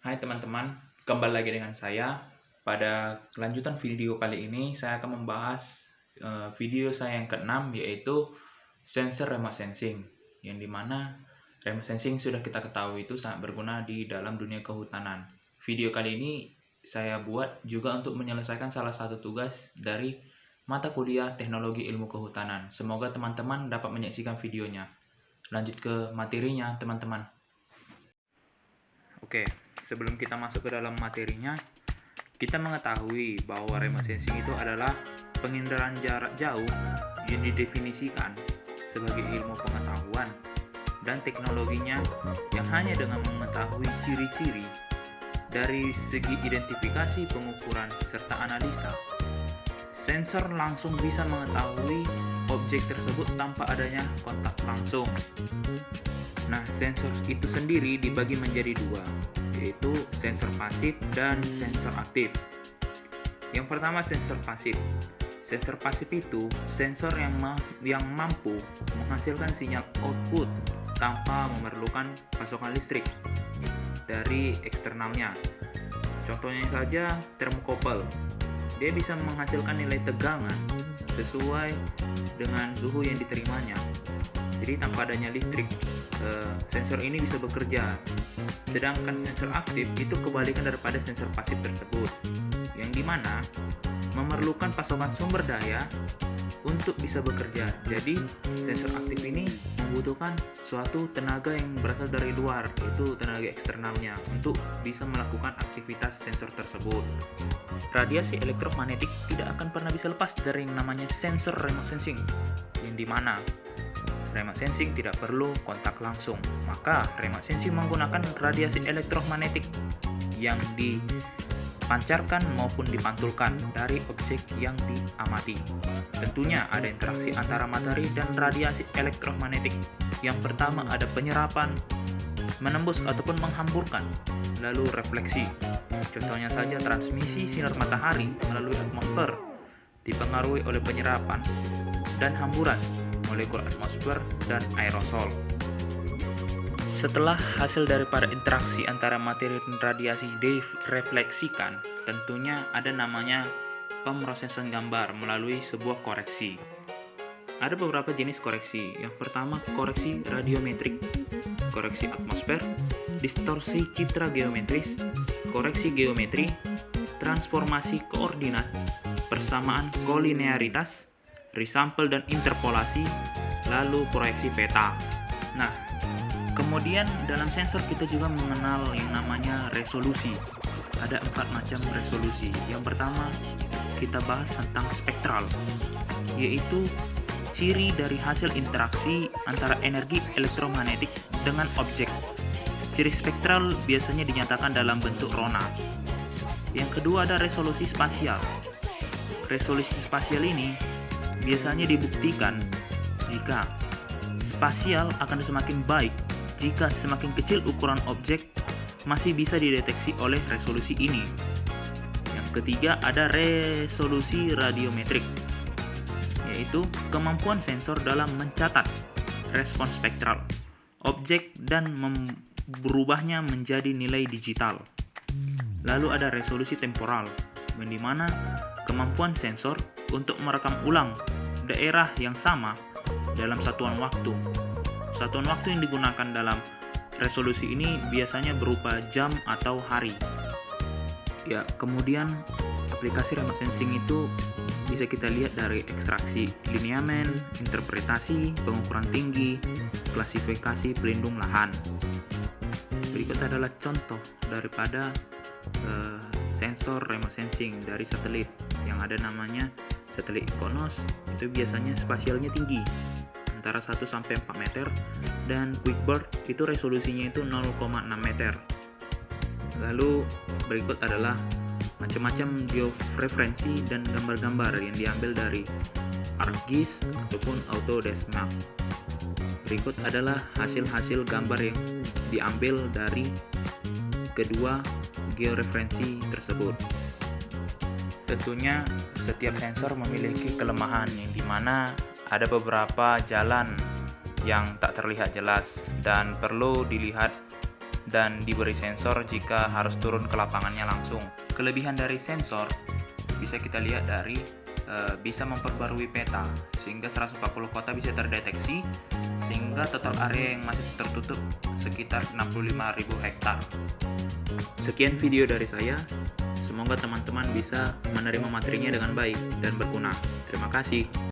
Hai teman-teman, kembali lagi dengan saya. Pada kelanjutan video kali ini, saya akan membahas video saya yang keenam, yaitu sensor remote sensing. Yang dimana remote sensing sudah kita ketahui itu sangat berguna di dalam dunia kehutanan. Video kali ini saya buat juga untuk menyelesaikan salah satu tugas dari mata kuliah Teknologi Ilmu Kehutanan. Semoga teman-teman dapat menyaksikan videonya. Lanjut ke materinya, teman-teman. Oke, sebelum kita masuk ke dalam materinya, kita mengetahui bahwa remote sensing itu adalah penginderaan jarak jauh yang didefinisikan sebagai ilmu pengetahuan dan teknologinya yang hanya dengan mengetahui ciri-ciri dari segi identifikasi, pengukuran, serta analisa, sensor langsung bisa mengetahui objek tersebut tanpa adanya kontak langsung. Nah, sensor itu sendiri dibagi menjadi dua, yaitu sensor pasif dan sensor aktif. Yang pertama, sensor pasif. Sensor pasif itu sensor yang mampu menghasilkan sinyal output tanpa memerlukan pasokan listrik dari eksternalnya. Contohnya saja termokouple. Dia bisa menghasilkan nilai tegangan sesuai dengan suhu yang diterimanya. Jadi tanpa adanya listrik, sensor ini bisa bekerja. Sedangkan sensor aktif itu kebalikan daripada sensor pasif tersebut, yang dimana memerlukan pasokan sumber daya untuk bisa bekerja. Jadi sensor aktif ini membutuhkan suatu tenaga yang berasal dari luar, yaitu tenaga eksternalnya, untuk bisa melakukan aktivitas sensor tersebut. Radiasi elektromagnetik tidak akan pernah bisa lepas dari yang namanya sensor remote sensing, yang dimana remote sensing tidak perlu kontak langsung. Maka remote sensing menggunakan radiasi elektromagnetik yang dipancarkan maupun dipantulkan dari objek yang diamati. Tentunya ada interaksi antara materi dan radiasi elektromagnetik. Yang pertama ada penyerapan, menembus ataupun menghamburkan, lalu refleksi. Contohnya saja transmisi sinar matahari melalui atmosfer dipengaruhi oleh penyerapan, dan hamburan molekul atmosfer dan aerosol. Setelah hasil daripada interaksi antara materi dan radiasi direfleksikan, tentunya ada namanya pemrosesan gambar melalui sebuah koreksi. Ada beberapa jenis koreksi. Yang pertama, koreksi radiometrik, koreksi atmosfer, distorsi citra geometris, koreksi geometri, transformasi koordinat, persamaan kolinearitas, resample dan interpolasi, lalu proyeksi peta. Nah, kemudian dalam sensor kita juga mengenal yang namanya resolusi. Ada 4 macam resolusi. Yang pertama, kita bahas tentang spektral, yaitu ciri dari hasil interaksi antara energi elektromagnetik dengan objek. Ciri spektral biasanya dinyatakan dalam bentuk rona. Yang kedua ada resolusi spasial. Resolusi spasial ini biasanya dibuktikan jika spasial akan semakin baik jika semakin kecil ukuran objek masih bisa dideteksi oleh resolusi ini. Yang ketiga ada resolusi radiometrik, yaitu kemampuan sensor dalam mencatat respons spektral objek dan berubahnya menjadi nilai digital. Lalu ada resolusi temporal, di mana kemampuan sensor untuk merekam ulang daerah yang sama dalam satuan waktu. Satuan waktu yang digunakan dalam resolusi ini biasanya berupa jam atau hari. Ya, kemudian aplikasi remote sensing itu bisa kita lihat dari ekstraksi lineamen, interpretasi, pengukuran tinggi, klasifikasi pelindung lahan. Berikut adalah contoh daripada sensor remote sensing dari satelit yang ada namanya satelit IKONOS. Itu biasanya spasialnya tinggi antara 1 sampai 4 meter, dan QuickBird itu resolusinya itu 0,6 meter. Lalu berikut adalah macam-macam georeferensi dan gambar-gambar yang diambil dari ArcGIS ataupun Autodesk Map. Berikut adalah hasil-hasil gambar yang diambil dari kedua georeferensi tersebut. Tentunya setiap sensor memiliki kelemahan, yang dimana ada beberapa jalan yang tak terlihat jelas dan perlu dilihat dan diberi sensor jika harus turun ke lapangannya langsung. Kelebihan dari sensor bisa kita lihat dari bisa memperbarui peta sehingga 140 kota bisa terdeteksi, sehingga total area yang masih tertutup sekitar 65.000 hektar. Sekian video dari saya. Semoga teman-teman bisa menerima materinya dengan baik dan berguna. Terima kasih.